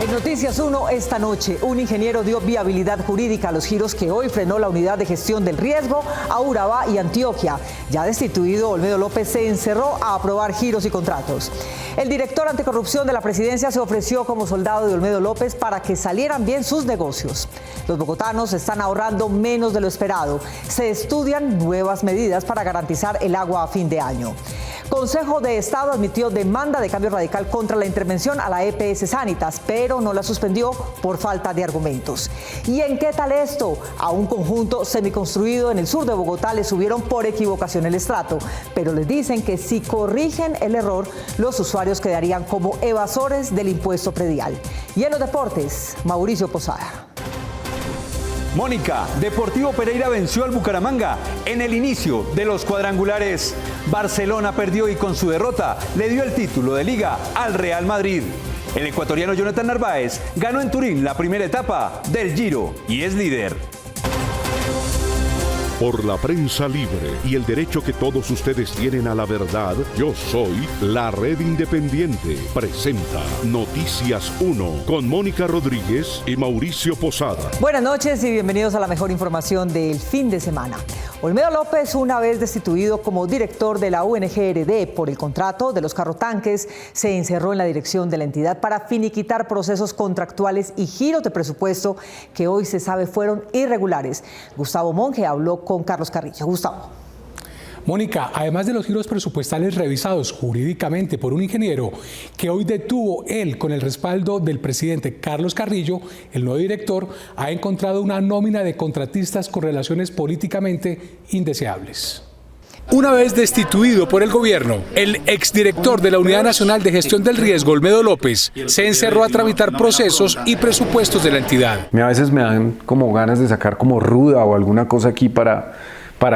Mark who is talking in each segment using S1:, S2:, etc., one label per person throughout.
S1: En Noticias 1 esta noche, un ingeniero dio viabilidad jurídica a los giros que hoy frenó la Unidad de Gestión del Riesgo a Urabá y Antioquia. Ya destituido, Olmedo López se encerró a aprobar giros y contratos. El director anticorrupción de la presidencia se ofreció como soldado de Olmedo López para que salieran bien sus negocios. Los bogotanos están ahorrando menos de lo esperado. Se estudian nuevas medidas para garantizar el agua a fin de año. Consejo de Estado admitió demanda de cambio radical contra la intervención a la EPS Sanitas, pero no la suspendió por falta de argumentos. ¿Y en qué tal esto? A un conjunto semiconstruido en el sur de Bogotá le subieron por equivocación el estrato, pero les dicen que si corrigen el error, los usuarios quedarían como evasores del impuesto predial. Y en los deportes, Mauricio Posada.
S2: Mónica, Deportivo Pereira venció al Bucaramanga en el inicio de los cuadrangulares. Barcelona perdió y con su derrota le dio el título de Liga al Real Madrid. El ecuatoriano Jonathan Narváez ganó en Turín la primera etapa del Giro y es líder.
S3: Por la prensa libre y el derecho que todos ustedes tienen a la verdad, yo soy la Red Independiente. Presenta Noticias 1 con Mónica Rodríguez y Mauricio Posada.
S1: Buenas noches y bienvenidos a la mejor información del fin de semana. Olmedo López, una vez destituido como director de la UNGRD por el contrato de los carrotanques, se encerró en la dirección de la entidad para finiquitar procesos contractuales y giros de presupuesto que hoy se sabe fueron irregulares. Gustavo Monge habló con Carlos Carrillo. Gustavo.
S4: Mónica, además de los giros presupuestales revisados jurídicamente por un ingeniero que hoy detuvo él con el respaldo del presidente Carlos Carrillo, el nuevo director ha encontrado una nómina de contratistas con relaciones políticamente indeseables. Una vez destituido por el gobierno, el exdirector de la Unidad Nacional de Gestión del Riesgo, Olmedo López, se encerró a tramitar procesos y presupuestos de la entidad.
S5: A veces me dan como ganas de sacar como ruda o alguna cosa aquí para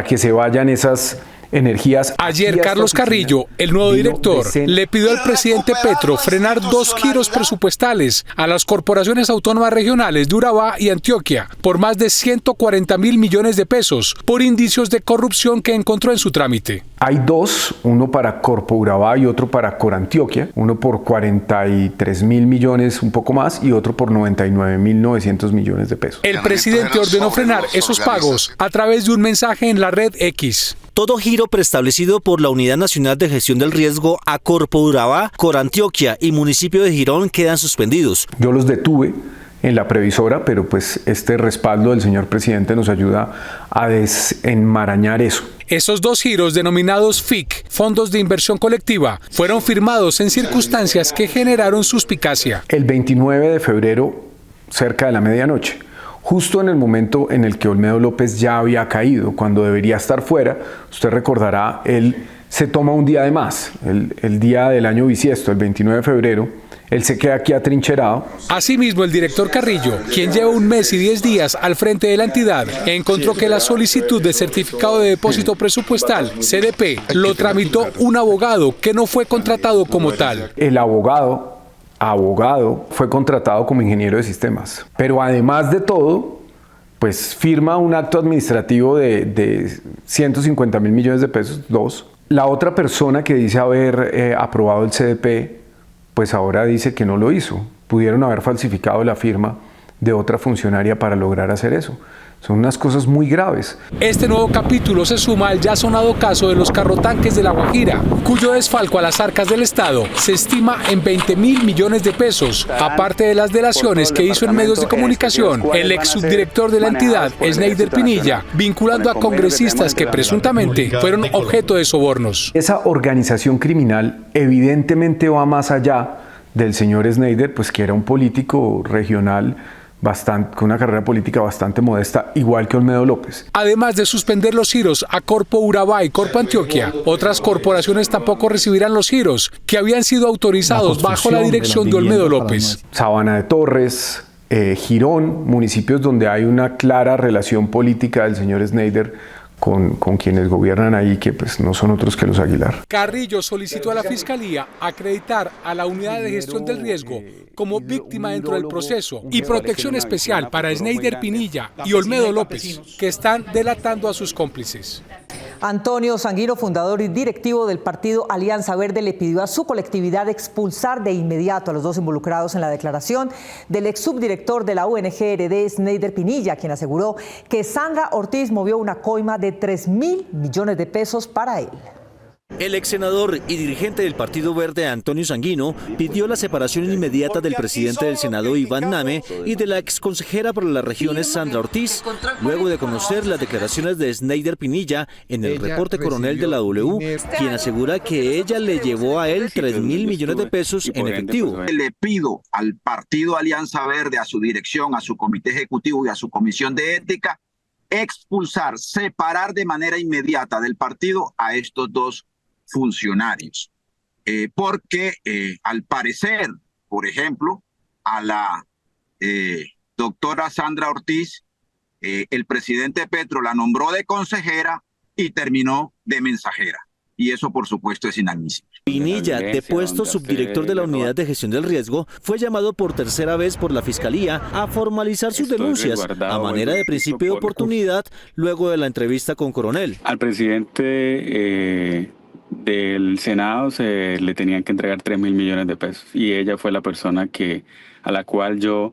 S5: que se vayan esas energías.
S4: Ayer Carlos Carrillo, el nuevo director, le pidió al presidente Petro frenar 2 giros presupuestales a las corporaciones autónomas regionales de Urabá y Antioquia por más de 140.000 millones de pesos por indicios de corrupción que encontró en su trámite.
S5: Hay 2, uno para Corpo Urabá y otro para Corantioquia, uno por 43.000 millones, un poco más, y otro por 99.900 millones de pesos.
S4: El presidente ordenó frenar esos pagos a través de un mensaje en la red X.
S6: Todo giro preestablecido por la Unidad Nacional de Gestión del Riesgo a Corpo Urabá, Corantioquia y municipio de Girón quedan suspendidos.
S5: Yo los detuve en la previsora, pero pues este respaldo del señor presidente nos ayuda a desenmarañar eso.
S4: Esos 2 giros denominados FIC, Fondos de Inversión Colectiva, fueron firmados en circunstancias que generaron suspicacia.
S5: El 29 de febrero, cerca de la medianoche, justo en el momento en el que Olmedo López ya había caído, cuando debería estar fuera, usted recordará, él se toma un día de más, el día del año bisiesto, el 29 de febrero, él se queda aquí atrincherado.
S4: Asimismo, el director Carrillo, quien lleva 1 mes y 10 días al frente de la entidad, encontró que la solicitud de certificado de depósito presupuestal, CDP, lo tramitó un abogado que no fue contratado como tal.
S5: El abogado fue contratado como ingeniero de sistemas, pero además de todo, pues firma un acto administrativo de 150.000 millones de pesos, 2. La otra persona que dice haber aprobado el CDP, pues ahora dice que no lo hizo. Pudieron haber falsificado la firma de otra funcionaria para lograr hacer eso. Son unas cosas muy graves.
S4: Este nuevo capítulo se suma al ya sonado caso de los carrotanques de La Guajira, cuyo desfalco a las arcas del Estado se estima en 20.000 millones de pesos, aparte de las delaciones que hizo en medios de comunicación el ex subdirector de la entidad, Sneider Pinilla, vinculando a congresistas que presuntamente fueron objeto de sobornos.
S5: Esa organización criminal evidentemente va más allá del señor Sneider, pues que era un político regional con una carrera política bastante modesta, igual que Olmedo López.
S4: Además de suspender los giros a Corpo Urabá y Corpo Antioquia, otras corporaciones tampoco recibirán los giros que habían sido autorizados bajo la dirección de Olmedo López.
S5: Sabana de Torres, Girón, municipios donde hay una clara relación política del señor Sneider con quienes gobiernan ahí, que pues no son otros que los Aguilar.
S4: Carrillo solicitó a la Fiscalía acreditar a la Unidad de Gestión del Riesgo como víctima dentro del proceso y protección especial para Sneider Pinilla y Olmedo López, que están delatando a sus cómplices.
S1: Antonio Sanguino, fundador y directivo del partido Alianza Verde, le pidió a su colectividad expulsar de inmediato a los dos involucrados en la declaración del ex subdirector de la ONG RD, Sneider Pinilla, quien aseguró que Sandra Ortiz movió una coima de 3.000 millones de pesos para él.
S6: El ex senador y dirigente del Partido Verde, Antonio Sanguino, pidió la separación inmediata del presidente del Senado, Iván Name, y de la ex consejera para las regiones, Sandra Ortiz, luego de conocer las declaraciones de Sneider Pinilla en el reporte coronel de la W, quien asegura que ella le llevó a él 3.000 millones de pesos en efectivo.
S7: Le pido al Partido Alianza Verde, a su dirección, a su comité ejecutivo y a su comisión de ética, expulsar, separar de manera inmediata del partido a estos dos funcionarios, porque al parecer, por ejemplo, a la doctora Sandra Ortiz, el presidente Petro la nombró de consejera y terminó de mensajera, y eso por supuesto es inadmisible.
S6: Pinilla, depuesto subdirector de la Unidad de Gestión del Riesgo, fue llamado por tercera vez por la Fiscalía a formalizar sus denuncias a manera de principio de oportunidad luego de la entrevista con Coronel.
S8: Al presidente del Senado le tenían que entregar 3.000 millones de pesos y ella fue la persona a la cual yo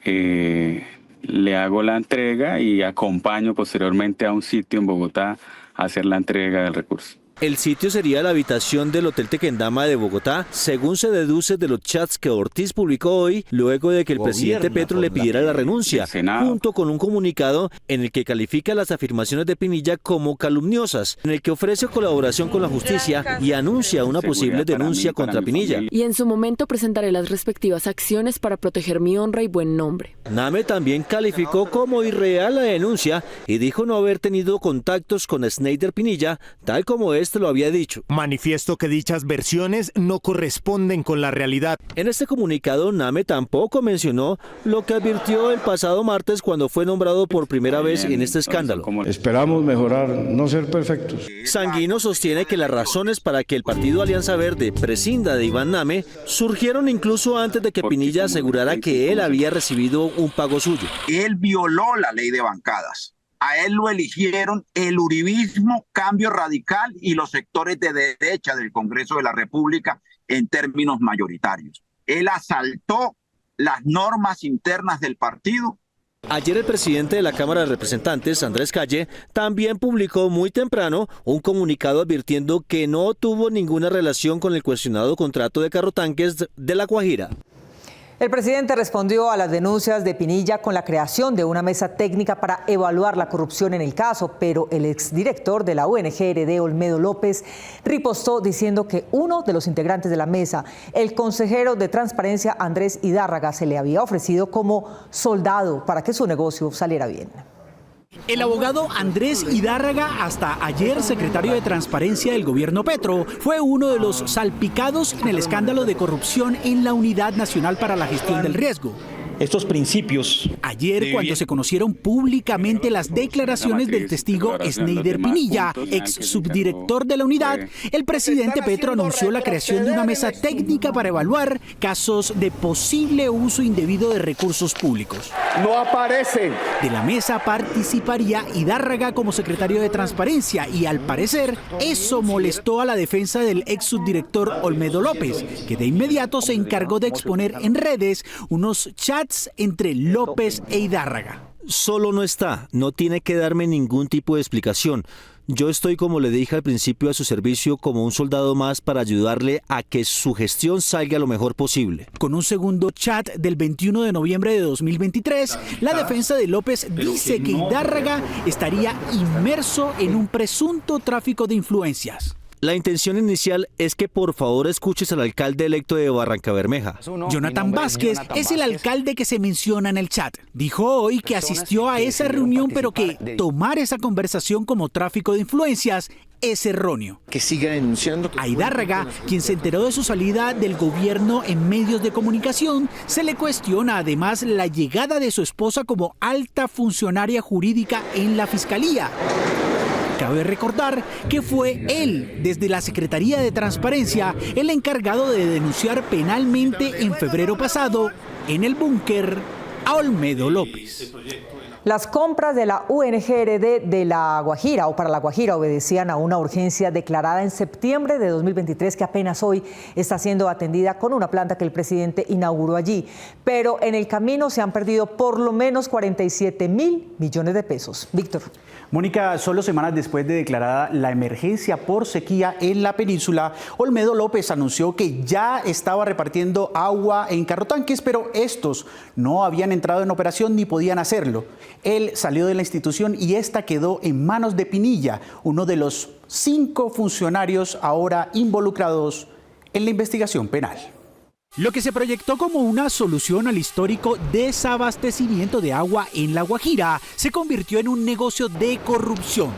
S8: le hago la entrega y acompaño posteriormente a un sitio en Bogotá a hacer la entrega del recurso.
S6: El sitio sería la habitación del Hotel Tequendama de Bogotá, según se deduce de los chats que Ortiz publicó hoy, luego de que el presidente Petro le pidiera la renuncia, junto con un comunicado en el que califica las afirmaciones de Pinilla como calumniosas, en el que ofrece colaboración con la justicia y anuncia una posible denuncia contra Pinilla.
S9: Y en su momento presentaré las respectivas acciones para proteger mi honra y buen nombre.
S6: Name también calificó como irreal la denuncia y dijo no haber tenido contactos con Sneider Pinilla, tal como lo había dicho.
S10: Manifiesto que dichas versiones no corresponden con la realidad.
S6: En este comunicado, Name tampoco mencionó lo que advirtió el pasado martes cuando fue nombrado por primera vez en este escándalo.
S11: Esperamos mejorar, no ser perfectos.
S6: Sanguino sostiene que las razones para que el Partido Alianza Verde prescinda de Iván Name surgieron incluso antes de que Pinilla asegurara que él había recibido un pago suyo.
S7: Él violó la ley de bancadas. A él lo eligieron el uribismo, Cambio Radical y los sectores de derecha del Congreso de la República en términos mayoritarios. Él asaltó las normas internas del partido.
S6: Ayer el presidente de la Cámara de Representantes, Andrés Calle, también publicó muy temprano un comunicado advirtiendo que no tuvo ninguna relación con el cuestionado contrato de carrotanques de La Guajira.
S1: El presidente respondió a las denuncias de Pinilla con la creación de una mesa técnica para evaluar la corrupción en el caso, pero el exdirector de la ONG RD, Olmedo López, ripostó diciendo que uno de los integrantes de la mesa, el consejero de Transparencia Andrés Hidárraga, se le había ofrecido como soldado para que su negocio saliera bien.
S12: El abogado Andrés Hidárraga, hasta ayer secretario de Transparencia del gobierno Petro, fue uno de los salpicados en el escándalo de corrupción en la Unidad Nacional para la Gestión del Riesgo.
S13: Estos principios.
S12: Ayer, cuando se conocieron públicamente las declaraciones del testigo Sneider Pinilla, ex subdirector de la unidad, el presidente Petro anunció la creación de una mesa técnica para evaluar casos de posible uso indebido de recursos públicos.
S13: No aparecen.
S12: De la mesa participaría Hidárraga como secretario de Transparencia y, al parecer, eso molestó a la defensa del ex subdirector Olmedo López, que de inmediato se encargó de exponer en redes unos chats entre López e Hidárraga.
S6: Solo no está, no tiene que darme ningún tipo de explicación. Yo estoy, como le dije al principio, a su servicio como un soldado más para ayudarle a que su gestión salga lo mejor posible.
S12: Con un segundo chat del 21 de noviembre de 2023, la defensa de López dice que Hidárraga estaría inmerso en un presunto tráfico de influencias.
S6: La intención inicial es que por favor escuches al alcalde electo de Barrancabermeja.
S12: Jonathan Vázquez es el alcalde que se menciona en el chat. Dijo hoy que asistió a esa reunión, pero que tomar esa conversación como tráfico de influencias es erróneo.
S13: Que siga denunciando.
S12: A Hidárraga, quien se enteró de su salida del gobierno en medios de comunicación, se le cuestiona además la llegada de su esposa como alta funcionaria jurídica en la Fiscalía. Cabe recordar que fue él, desde la Secretaría de Transparencia, el encargado de denunciar penalmente en febrero pasado, en el búnker, a Olmedo López.
S1: Las compras de la UNGRD de La Guajira o para La Guajira obedecían a una urgencia declarada en septiembre de 2023 que apenas hoy está siendo atendida con una planta que el presidente inauguró allí. Pero en el camino se han perdido por lo menos 47.000 millones de pesos. Víctor.
S14: Mónica, solo semanas después de declarada la emergencia por sequía en la península, Olmedo López anunció que ya estaba repartiendo agua en carrotanques, pero estos no habían entrado en operación ni podían hacerlo. Él salió de la institución y esta quedó en manos de Pinilla, uno de los 5 funcionarios ahora involucrados en la investigación penal.
S12: Lo que se proyectó como una solución al histórico desabastecimiento de agua en La Guajira se convirtió en un negocio de corrupción.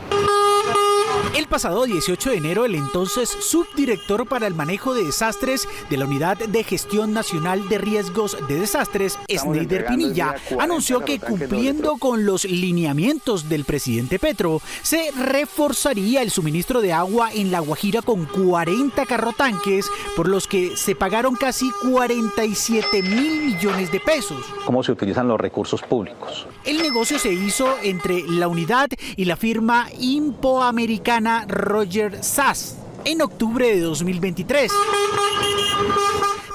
S12: El pasado 18 de enero, el entonces subdirector para el manejo de desastres de la Unidad de Gestión Nacional de Riesgos de Desastres, Sneider Pinilla, anunció que cumpliendo con los lineamientos del presidente Petro, se reforzaría el suministro de agua en La Guajira con 40 carrotanques, por los que se pagaron casi 47.000 millones de pesos.
S15: ¿Cómo se utilizan los recursos públicos?
S12: El negocio se hizo entre la unidad y la firma impoamericana Roger Sass en octubre de 2023.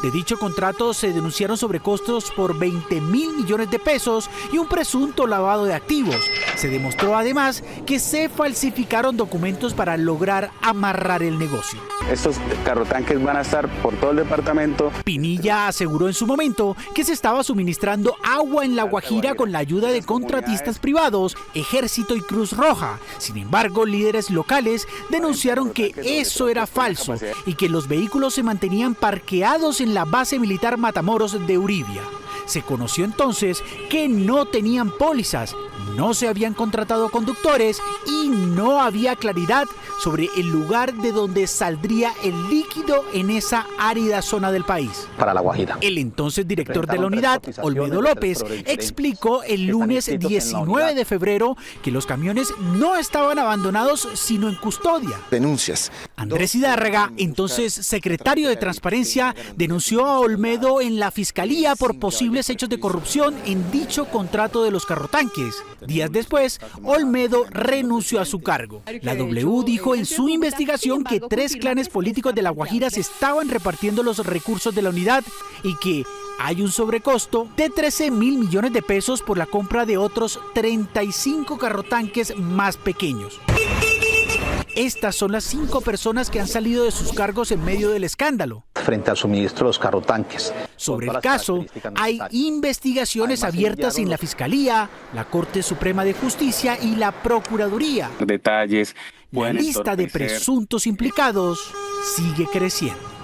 S12: De dicho contrato se denunciaron sobrecostos por 20.000 millones de pesos y un presunto lavado de activos. Se demostró además que se falsificaron documentos para lograr amarrar el negocio.
S8: Estos carrotanques van a estar por todo el departamento.
S12: Pinilla aseguró en su momento que se estaba suministrando agua en La Guajira con la ayuda de contratistas privados, Ejército y Cruz Roja. Sin embargo, líderes locales denunciaron que eso era falso y que los vehículos se mantenían parqueados en la base militar Matamoros de Uribia. Se conoció entonces que no tenían pólizas, no se habían contratado conductores y no había claridad sobre el lugar de donde saldría el líquido en esa árida zona del país.
S15: Para La Guajira.
S12: El entonces director de la unidad, Olmedo López, explicó el lunes 19 de febrero que los camiones no estaban abandonados sino en custodia.
S13: Denuncias.
S12: Andrés Hidárraga, entonces secretario de Transparencia, denunció a Olmedo en la Fiscalía por posibles hechos de corrupción en dicho contrato de los carrotanques. Días después, Olmedo renunció a su cargo. La W dijo en su investigación que 3 clanes políticos de La Guajira se estaban repartiendo los recursos de la unidad y que hay un sobrecosto de 13.000 millones de pesos por la compra de otros 35 carrotanques más pequeños. Estas son las 5 personas que han salido de sus cargos en medio del escándalo.
S15: Frente al suministro de los carrotanques.
S12: Sobre el caso, hay investigaciones abiertas en la Fiscalía, la Corte Suprema de Justicia y la Procuraduría.
S8: Detalles.
S12: La lista de presuntos implicados sigue creciendo.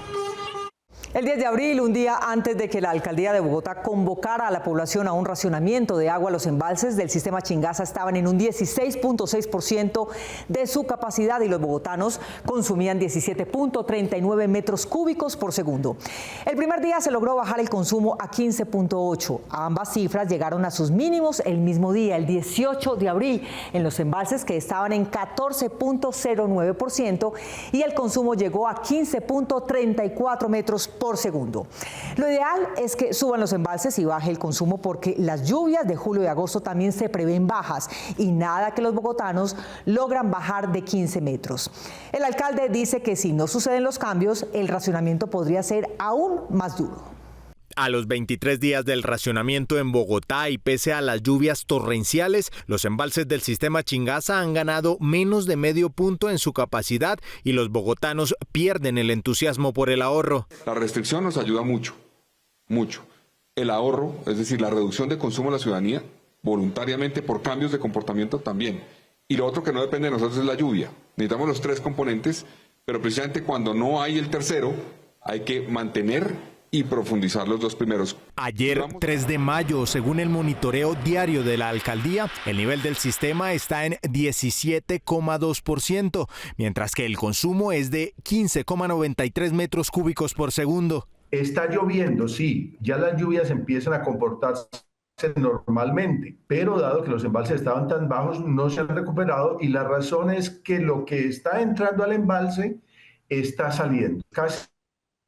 S1: El 10 de abril, un día antes de que la alcaldía de Bogotá convocara a la población a un racionamiento de agua, los embalses del sistema Chingaza estaban en un 16.6% de su capacidad y los bogotanos consumían 17.39 metros cúbicos por segundo. El primer día se logró bajar el consumo a 15.8. Ambas cifras llegaron a sus mínimos el mismo día, el 18 de abril, en los embalses que estaban en 14.09% y el consumo llegó a 15.34 metros por segundo. Lo ideal es que suban los embalses y baje el consumo porque las lluvias de julio y agosto también se prevén bajas y nada que los bogotanos logran bajar de 15 metros. El alcalde dice que si no suceden los cambios, el racionamiento podría ser aún más duro.
S16: A los 23 días del racionamiento en Bogotá y pese a las lluvias torrenciales, los embalses del sistema Chingaza han ganado menos de medio punto en su capacidad y los bogotanos pierden el entusiasmo por el ahorro.
S17: La restricción nos ayuda mucho. El ahorro, es decir, la reducción de consumo de la ciudadanía, voluntariamente por cambios de comportamiento también. Y lo otro que no depende de nosotros es la lluvia. Necesitamos los 3 componentes, pero precisamente cuando no hay el tercero, hay que mantener y profundizar los 2 primeros.
S16: Ayer, 3 de mayo, según el monitoreo diario de la alcaldía, el nivel del sistema está en 17,2%, mientras que el consumo es de 15,93 metros cúbicos por segundo.
S18: Está lloviendo, sí, ya las lluvias empiezan a comportarse normalmente, pero dado que los embalses estaban tan bajos, no se han recuperado y la razón es que lo que está entrando al embalse está saliendo. Casi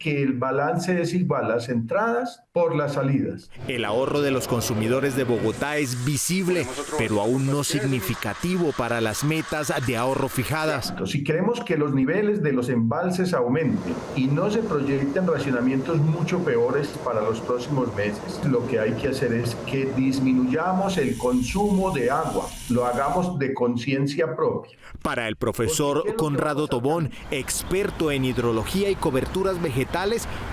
S18: que el balance es igual las entradas por las salidas.
S16: El ahorro de los consumidores de Bogotá es visible, pero aún no significativo para las metas de ahorro fijadas.
S18: Si queremos que los niveles de los embalses aumenten y no se proyecten racionamientos mucho peores para los próximos meses, lo que hay que hacer es que disminuyamos el consumo de agua, lo hagamos de conciencia propia.
S16: Para el profesor Conrado Tobón, experto en hidrología y coberturas vegetales,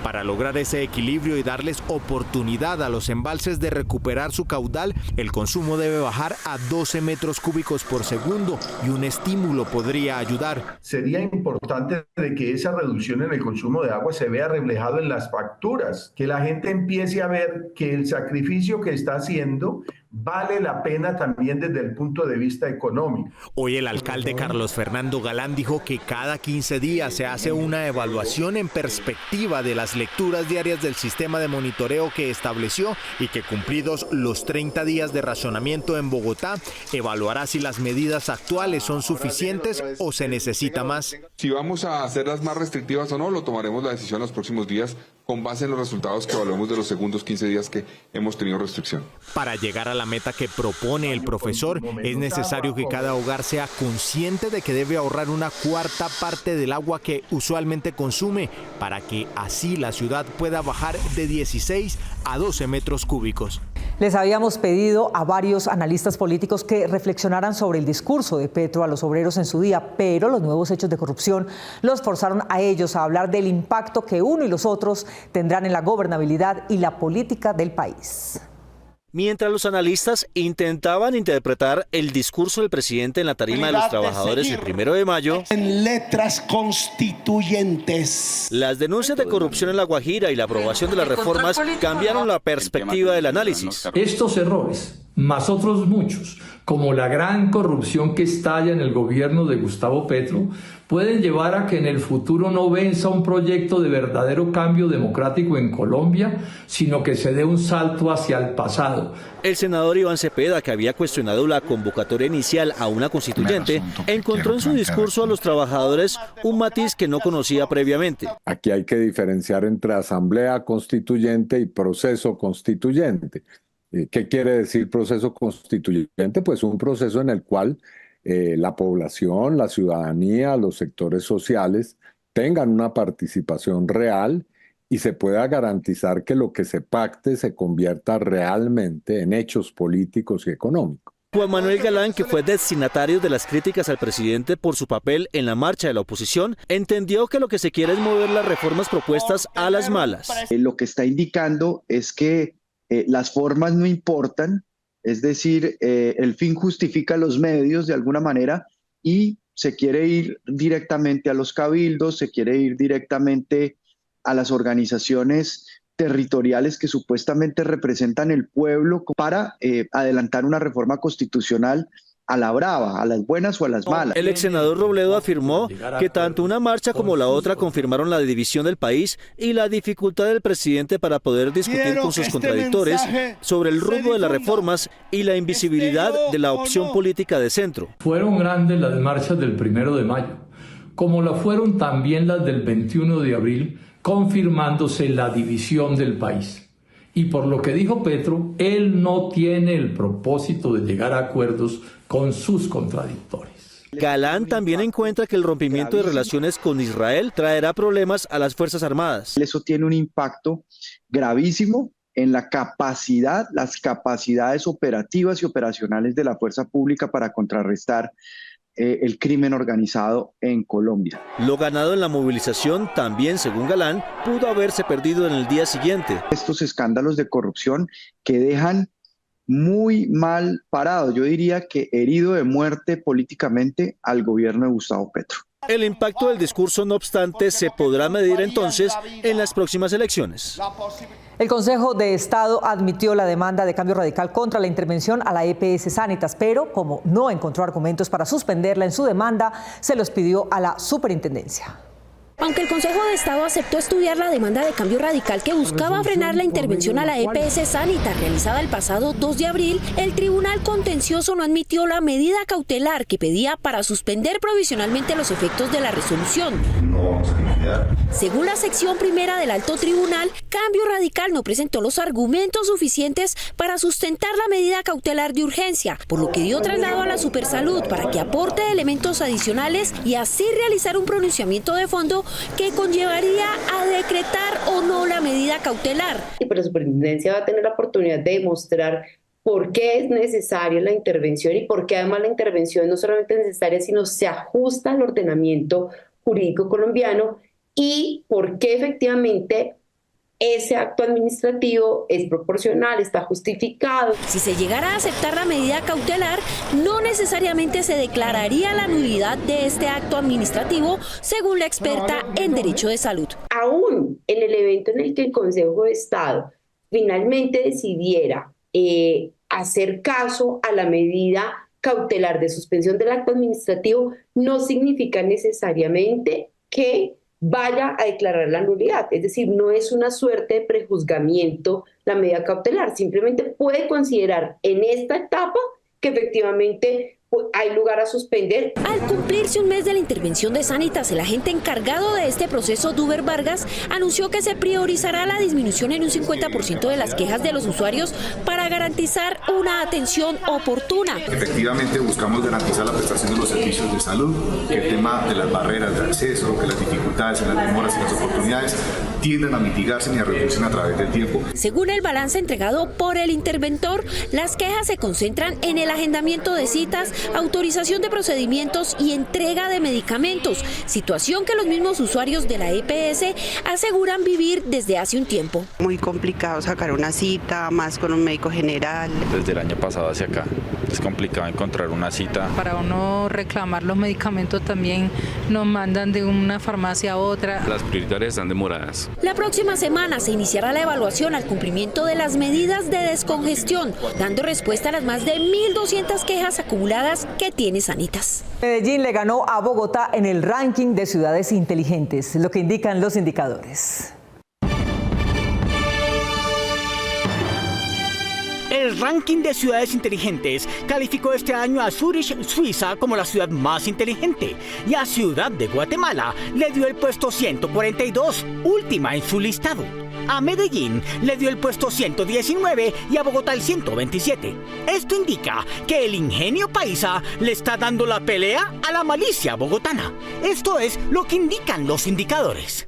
S16: para lograr ese equilibrio y darles oportunidad a los embalses de recuperar su caudal, el consumo debe bajar a 12 metros cúbicos por segundo y un estímulo podría ayudar.
S18: Sería importante de que esa reducción en el consumo de agua se vea reflejado en las facturas, que la gente empiece a ver que el sacrificio que está haciendo vale la pena también desde el punto de vista económico.
S16: Hoy el alcalde Carlos Fernando Galán dijo que cada 15 días se hace una evaluación en perspectiva de las lecturas diarias del sistema de monitoreo que estableció y que cumplidos los 30 días de racionamiento en Bogotá, evaluará si las medidas actuales son suficientes o se necesita más.
S17: Si vamos a hacerlas más restrictivas o no, lo tomaremos la decisión en los próximos días con base en los resultados que evaluemos de los segundos 15 días que hemos tenido restricción.
S16: Para llegar a la meta que propone el profesor, es necesario que cada hogar sea consciente de que debe ahorrar una cuarta parte del agua que usualmente consume, para que así la ciudad pueda bajar de 16 a 12 metros cúbicos.
S1: Les habíamos pedido a varios analistas políticos que reflexionaran sobre el discurso de Petro a los obreros en su día, pero los nuevos hechos de corrupción los forzaron a ellos a hablar del impacto que uno y los otros tendrán en la gobernabilidad y la política del país.
S6: Mientras los analistas intentaban interpretar el discurso del presidente en la tarima de los trabajadores el 1 de mayo,
S19: en letras constituyentes,
S6: las denuncias de corrupción en La Guajira y la aprobación de las reformas cambiaron la perspectiva del análisis.
S20: Estos errores, más otros muchos, como la gran corrupción que estalla en el gobierno de Gustavo Petro, pueden llevar a que en el futuro no venza un proyecto de verdadero cambio democrático en Colombia, sino que se dé un salto hacia el pasado.
S6: El senador Iván Cepeda, que había cuestionado la convocatoria inicial a una constituyente, encontró en su discurso a los trabajadores un matiz que no conocía previamente.
S21: Aquí hay que diferenciar entre asamblea constituyente y proceso constituyente. ¿Qué quiere decir proceso constituyente? Pues un proceso en el cual la población, la ciudadanía, los sectores sociales tengan una participación real y se pueda garantizar que lo que se pacte se convierta realmente en hechos políticos y económicos.
S6: Juan Manuel Galán, que fue destinatario de las críticas al presidente por su papel en la marcha de la oposición, entendió que lo que se quiere es mover las reformas propuestas a las malas.
S22: Lo que está indicando es que las formas no importan, es decir, el fin justifica los medios de alguna manera y se quiere ir directamente a los cabildos, se quiere ir directamente a las organizaciones territoriales que supuestamente representan el pueblo para adelantar una reforma constitucional a la brava, a las buenas o a las malas.
S6: El ex senador Robledo afirmó que tanto una marcha como la otra confirmaron la división del país y la dificultad del presidente para poder discutir con sus contradictores sobre el rumbo de las reformas y la invisibilidad de la opción política de centro.
S20: Fueron grandes las marchas del 1 de mayo, como la fueron también las del 21 de abril, confirmándose la división del país. Y por lo que dijo Petro, él no tiene el propósito de llegar a acuerdos con sus contradictores.
S6: Galán también encuentra que el rompimiento de relaciones con Israel traerá problemas a las Fuerzas Armadas.
S22: Eso tiene un impacto gravísimo en la capacidad, las capacidades operativas y operacionales de la fuerza pública para contrarrestar el crimen organizado en Colombia.
S6: Lo ganado en la movilización también, según Galán, pudo haberse perdido en el día siguiente.
S22: Estos escándalos de corrupción que dejan muy mal parado, yo diría que herido de muerte políticamente al gobierno de Gustavo Petro.
S6: El impacto del discurso, no obstante, se podrá medir entonces en las próximas elecciones.
S1: El Consejo de Estado admitió la demanda de Cambio Radical contra la intervención a la EPS Sanitas, pero como no encontró argumentos para suspenderla en su demanda, se los pidió a la superintendencia.
S23: Aunque el Consejo de Estado aceptó estudiar la demanda de Cambio Radical que buscaba frenar la intervención a la EPS Sanitas realizada el pasado 2 de abril, el Tribunal Contencioso no admitió la medida cautelar que pedía para suspender provisionalmente los efectos de la resolución.
S24: No vamos a iniciar
S2: unidad.
S23: Según la sección primera del Alto Tribunal, Cambio Radical no presentó los argumentos suficientes para sustentar la medida cautelar de urgencia, por lo que dio traslado a la Supersalud para que aporte elementos adicionales y así realizar un pronunciamiento de fondo que conllevaría a decretar o no la medida cautelar.
S3: Pero la superintendencia va a tener la oportunidad de demostrar por qué es necesaria la intervención y por qué además la intervención no solamente es necesaria, sino se ajusta al ordenamiento jurídico colombiano y por qué efectivamente ese acto administrativo es proporcional, está justificado.
S23: Si se llegara a aceptar la medida cautelar, no necesariamente se declararía la nulidad de este acto administrativo, según la experta en Derecho de Salud.
S3: Aún en el evento en el que el Consejo de Estado finalmente decidiera hacer caso a la medida cautelar de suspensión del acto administrativo, no significa necesariamente que vaya a declarar la nulidad. Es decir, no es una suerte de prejuzgamiento la medida cautelar, simplemente puede considerar en esta etapa que efectivamente hay lugar a suspender.
S23: Al cumplirse un mes de la intervención de Sanitas, el agente encargado de este proceso, Duber Vargas, anunció que se priorizará la disminución en un 50% de las quejas de los usuarios para garantizar una atención oportuna.
S2: Efectivamente buscamos garantizar la prestación de los servicios de salud, que el tema de las barreras de acceso, que las dificultades en las demoras y las oportunidades tienden a mitigarse y a reducirse a través del tiempo.
S23: Según el balance entregado por el interventor, las quejas se concentran en el agendamiento de citas, autorización de procedimientos y entrega de medicamentos, situación que los mismos usuarios de la EPS aseguran vivir desde hace un tiempo.
S19: Muy complicado sacar una cita, más con un médico general.
S24: Desde el año pasado hacia acá es complicado encontrar una cita.
S25: Para uno reclamar los medicamentos también nos mandan de una farmacia a otra.
S24: Las prioritarias están demoradas.
S23: La próxima semana se iniciará la evaluación al cumplimiento de las medidas de descongestión, dando respuesta a las más de 1.200 quejas acumuladas que tiene Sanitas.
S1: Medellín le ganó a Bogotá en el ranking de ciudades inteligentes, lo que indican los indicadores.
S12: El ranking de ciudades inteligentes calificó este año a Zurich, Suiza, como la ciudad más inteligente y a Ciudad de Guatemala le dio el puesto 142, última en su listado. A Medellín le dio el puesto 119 y a Bogotá el 127. Esto indica que el ingenio paisa le está dando la pelea a la malicia bogotana. Esto es lo que indican los indicadores.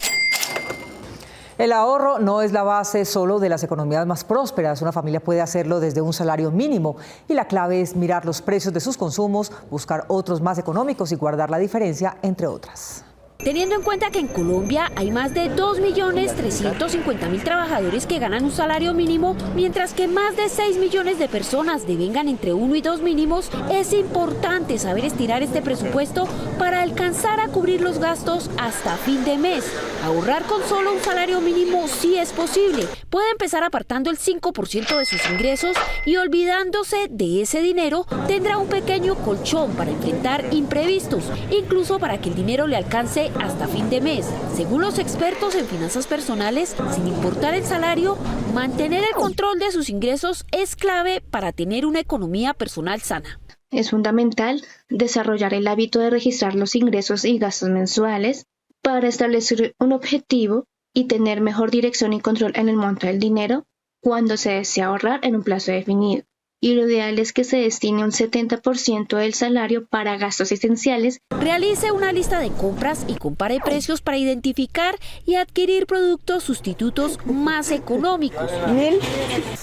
S1: El ahorro no es la base solo de las economías más prósperas. Una familia puede hacerlo desde un salario mínimo y la clave es mirar los precios de sus consumos, buscar otros más económicos y guardar la diferencia, entre otras.
S23: Teniendo en cuenta que en Colombia hay más de 2.350.000 trabajadores que ganan un salario mínimo, mientras que más de 6 millones de personas devengan entre 1 y 2 mínimos, es importante saber estirar este presupuesto para alcanzar a cubrir los gastos hasta fin de mes. Ahorrar con solo un salario mínimo sí es posible. Puede empezar apartando el 5% de sus ingresos y olvidándose de ese dinero, tendrá un pequeño colchón para enfrentar imprevistos, incluso para que el dinero le alcance hasta fin de mes. Según los expertos en finanzas personales, sin importar el salario, mantener el control de sus ingresos es clave para tener una economía personal sana.
S26: Es fundamental desarrollar el hábito de registrar los ingresos y gastos mensuales para establecer un objetivo y tener mejor dirección y control en el monto del dinero cuando se desea ahorrar en un plazo definido. Y lo ideal es que se destine un 70% del salario para gastos esenciales.
S23: Realice una lista de compras y compare precios para identificar y adquirir productos sustitutos más económicos.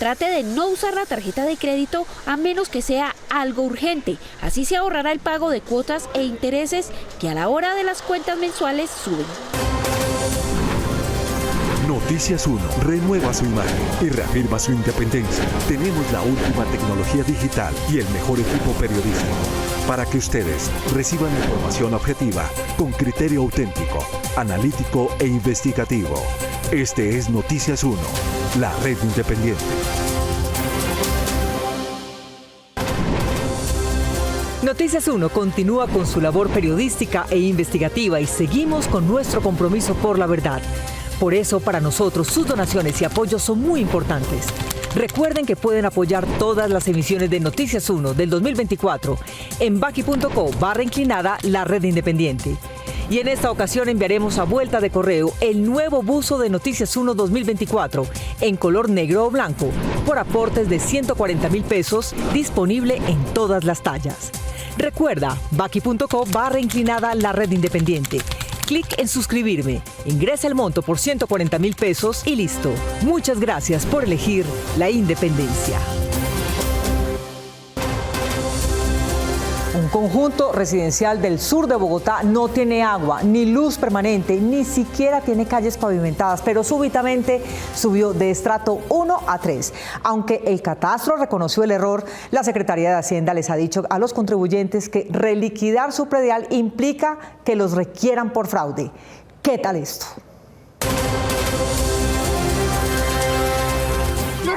S23: Trate de no usar la tarjeta de crédito a menos que sea algo urgente. Así se ahorrará el pago de cuotas e intereses que a la hora de las cuentas mensuales suben.
S27: Noticias 1 renueva su imagen y reafirma su independencia. Tenemos la última tecnología digital y el mejor equipo periodístico para que ustedes reciban información objetiva, con criterio auténtico, analítico e investigativo. Este es Noticias 1, la red independiente.
S1: Noticias 1 continúa con su labor periodística e investigativa y seguimos con nuestro compromiso por la verdad. Por eso, para nosotros, sus donaciones y apoyos son muy importantes. Recuerden que pueden apoyar todas las emisiones de Noticias 1 del 2024 en baki.co/la red independiente. Y en esta ocasión enviaremos a vuelta de correo el nuevo buzo de Noticias 1 2024 en color negro o blanco por aportes de 140 mil pesos, disponible en todas las tallas. Recuerda, baki.co/inclinada la red independiente. Clic en suscribirme, ingresa el monto por 140 mil pesos y listo. Muchas gracias por elegir la independencia. Un conjunto residencial del sur de Bogotá no tiene agua, ni luz permanente, ni siquiera tiene calles pavimentadas, pero súbitamente subió de estrato 1 a 3. Aunque el catastro reconoció el error, la Secretaría de Hacienda les ha dicho a los contribuyentes que reliquidar su predial implica que los requieran por fraude. ¿Qué tal esto?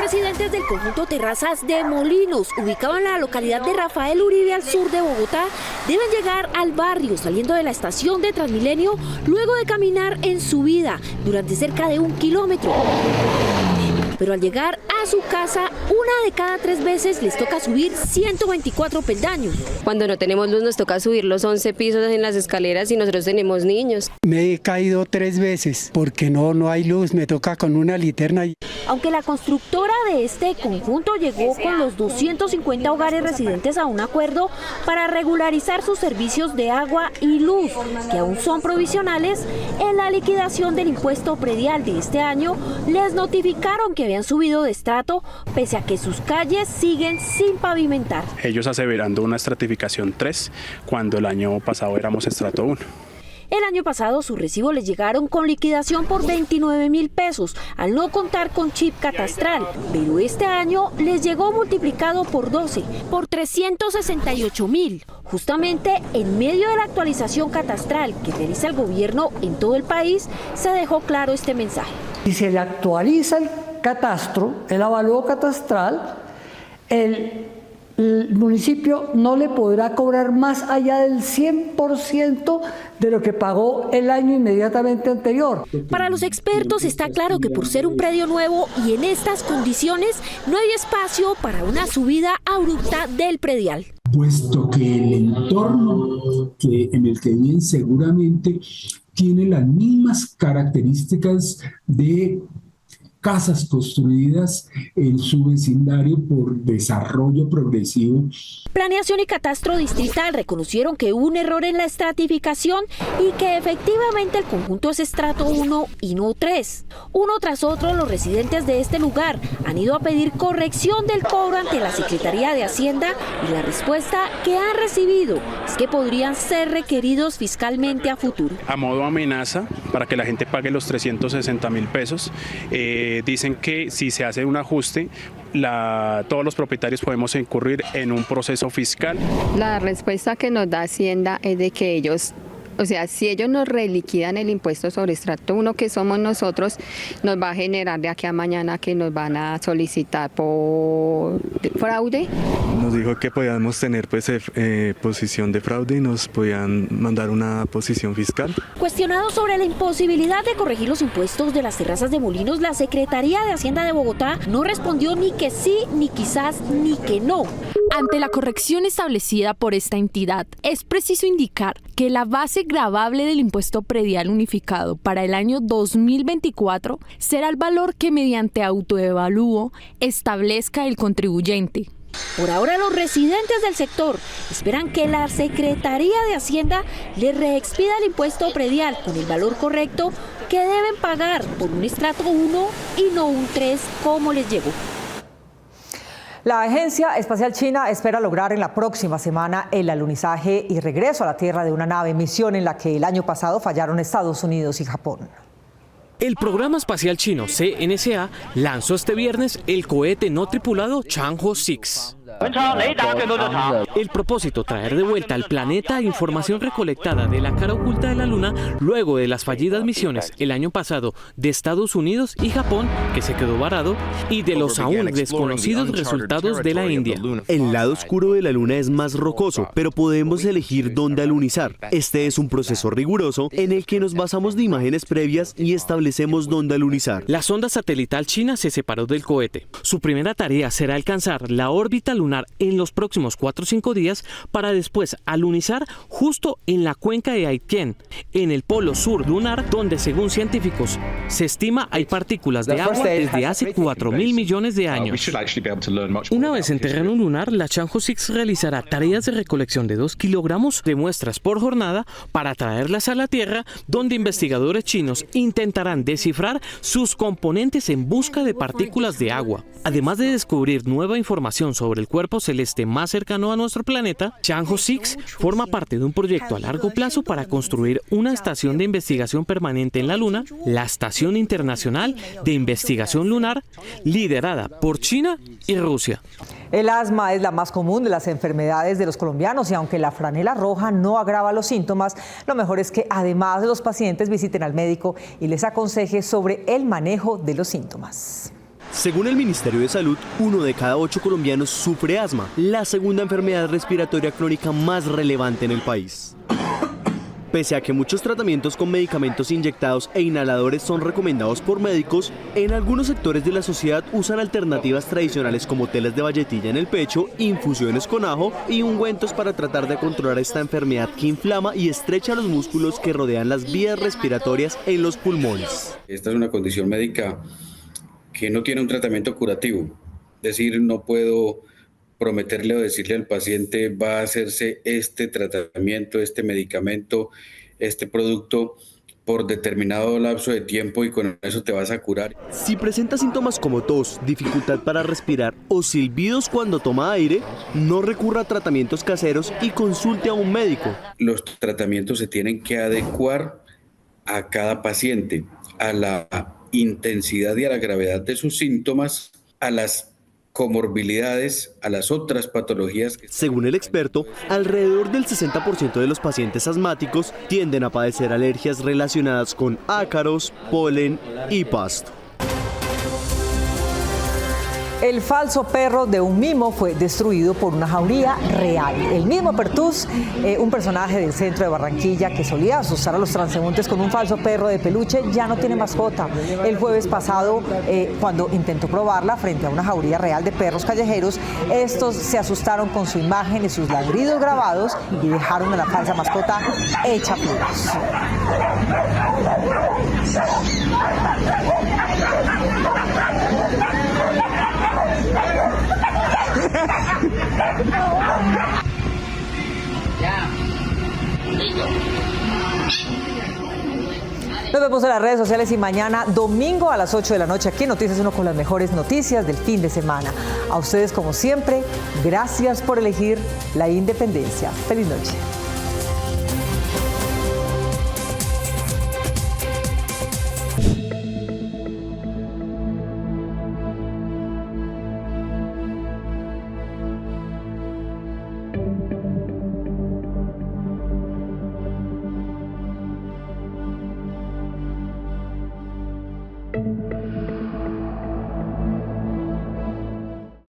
S23: Residentes del conjunto Terrazas de Molinos, ubicado en la localidad de Rafael Uribe al sur de Bogotá, deben llegar al barrio saliendo de la estación de Transmilenio luego de caminar en subida durante cerca de 1 kilómetro. Pero al llegar a su casa, 1 de cada 3 veces les toca subir 124 peldaños.
S4: Cuando no tenemos luz nos toca subir los 11 pisos en las escaleras y nosotros tenemos niños.
S5: Me he caído 3 veces porque no hay luz, me toca con una linterna.
S23: Aunque la constructora de este conjunto llegó con los 250 hogares residentes a un acuerdo para regularizar sus servicios de agua y luz, que aún son provisionales, en la liquidación del impuesto predial de este año les notificaron que habían subido de estrato pese a que sus calles siguen sin pavimentar.
S7: Ellos aseverando una estratificación 3 cuando el año pasado éramos estrato 1.
S23: El año pasado sus recibos les llegaron con liquidación por 29 mil pesos, al no contar con chip catastral, pero este año les llegó multiplicado por 12, por 368 mil. Justamente en medio de la actualización catastral que realiza el gobierno en todo el país, se dejó claro este mensaje.
S9: Si se le actualiza el catastro, el avalúo catastral, el municipio no le podrá cobrar más allá del 100% de lo que pagó el año inmediatamente anterior.
S23: Para los expertos está claro que por ser un predio nuevo y en estas condiciones no hay espacio para una subida abrupta del predial.
S10: Puesto que el entorno en el que viven seguramente tiene las mismas características de casas construidas en su vecindario por desarrollo progresivo.
S23: Planeación y Catastro Distrital reconocieron que hubo un error en la estratificación y que efectivamente el conjunto es estrato 1 y no 3. Uno tras otro, los residentes de este lugar han ido a pedir corrección del cobro ante la Secretaría de Hacienda y la respuesta que han recibido es que podrían ser requeridos fiscalmente a futuro.
S7: A modo amenaza, para que la gente pague los 360 mil pesos, dicen que si se hace un ajuste, todos los propietarios podemos incurrir en un proceso fiscal.
S4: La respuesta que nos da Hacienda es de que ellos, o sea, si ellos nos reliquidan el impuesto sobre estrato 1 que somos nosotros, nos va a generar de aquí a mañana que nos van a solicitar por fraude.
S11: Nos dijo que podíamos tener posición de fraude y nos podían mandar una posición fiscal.
S23: Cuestionado sobre la imposibilidad de corregir los impuestos de las terrazas de Molinos, la Secretaría de Hacienda de Bogotá no respondió ni que sí, ni quizás, ni que no.
S14: Ante la corrección establecida por esta entidad, es preciso indicar que la base gravable del impuesto predial unificado para el año 2024 será el valor que mediante autoevalúo establezca el contribuyente.
S23: Por ahora, los residentes del sector esperan que la Secretaría de Hacienda les reexpida el impuesto predial con el valor correcto que deben pagar por un estrato 1 y no un 3 como les llegó.
S1: La Agencia Espacial China espera lograr en la próxima semana el alunizaje y regreso a la Tierra de una nave, misión en la que el año pasado fallaron Estados Unidos y Japón.
S28: El programa espacial chino CNSA lanzó este viernes el cohete no tripulado Chang'e 6. El propósito, traer de vuelta al planeta información recolectada de la cara oculta de la Luna luego de las fallidas misiones el año pasado de Estados Unidos y Japón, que se quedó varado, y de los aún desconocidos resultados de la India.
S29: El lado oscuro de la Luna es más rocoso, pero podemos elegir dónde alunizar. Este es un proceso riguroso en el que nos basamos de imágenes previas y establecemos dónde alunizar.
S28: La sonda satelital china se separó del cohete. Su primera tarea será alcanzar la órbita lunar lunar en los próximos 4 o 5 días para después alunizar justo en la cuenca de Aitken, en el polo sur lunar, donde según científicos se estima hay partículas de agua desde hace 4.000 millones de años. Una vez en terreno lunar, la Chanjo 6 realizará tareas de recolección de 2 kilogramos de muestras por jornada para traerlas a la Tierra, donde investigadores chinos intentarán descifrar sus componentes en busca de partículas de agua. Además de descubrir nueva información sobre el cuerpo celeste más cercano a nuestro planeta, Chanjo 6 forma parte de un proyecto a largo plazo para construir una estación de investigación permanente en la Luna, la Estación Internacional de Investigación Lunar, liderada por China y Rusia.
S1: El asma es la más común de las enfermedades de los colombianos y aunque la franela roja no agrava los síntomas, lo mejor es que además de los pacientes visiten al médico y les aconseje sobre el manejo de los síntomas.
S29: Según el Ministerio de Salud, 1 de cada 8 colombianos sufre asma, la segunda enfermedad respiratoria crónica más relevante en el país. Pese a que muchos tratamientos con medicamentos inyectados e inhaladores son recomendados por médicos, en algunos sectores de la sociedad usan alternativas tradicionales como telas de valletilla en el pecho, infusiones con ajo y ungüentos para tratar de controlar esta enfermedad que inflama y estrecha los músculos que rodean las vías respiratorias en los pulmones.
S8: Esta es una condición médica que no tiene un tratamiento curativo, es decir, no puedo prometerle o decirle al paciente va a hacerse este tratamiento, este medicamento, este producto por determinado lapso de tiempo y con eso te vas a curar.
S29: Si presenta síntomas como tos, dificultad para respirar o silbidos cuando toma aire, no recurra a tratamientos caseros y consulte a un médico.
S8: Los tratamientos se tienen que adecuar a cada paciente, a la intensidad y a la gravedad de sus síntomas, a las comorbilidades, a las otras patologías.
S29: Según el experto, alrededor del 60% de los pacientes asmáticos tienden a padecer alergias relacionadas con ácaros, polen y pasto.
S1: El falso perro de un mimo fue destruido por una jauría real. El mismo Pertús, un personaje del centro de Barranquilla que solía asustar a los transeúntes con un falso perro de peluche, ya no tiene mascota. El jueves pasado, cuando intentó probarla frente a una jauría real de perros callejeros, estos se asustaron con su imagen y sus ladridos grabados y dejaron a la falsa mascota hecha pedazos. Nos vemos en las redes sociales y mañana domingo a las 8 de la noche aquí en Noticias 1 con las mejores noticias del fin de semana. A ustedes como siempre, gracias por elegir la independencia. Feliz noche.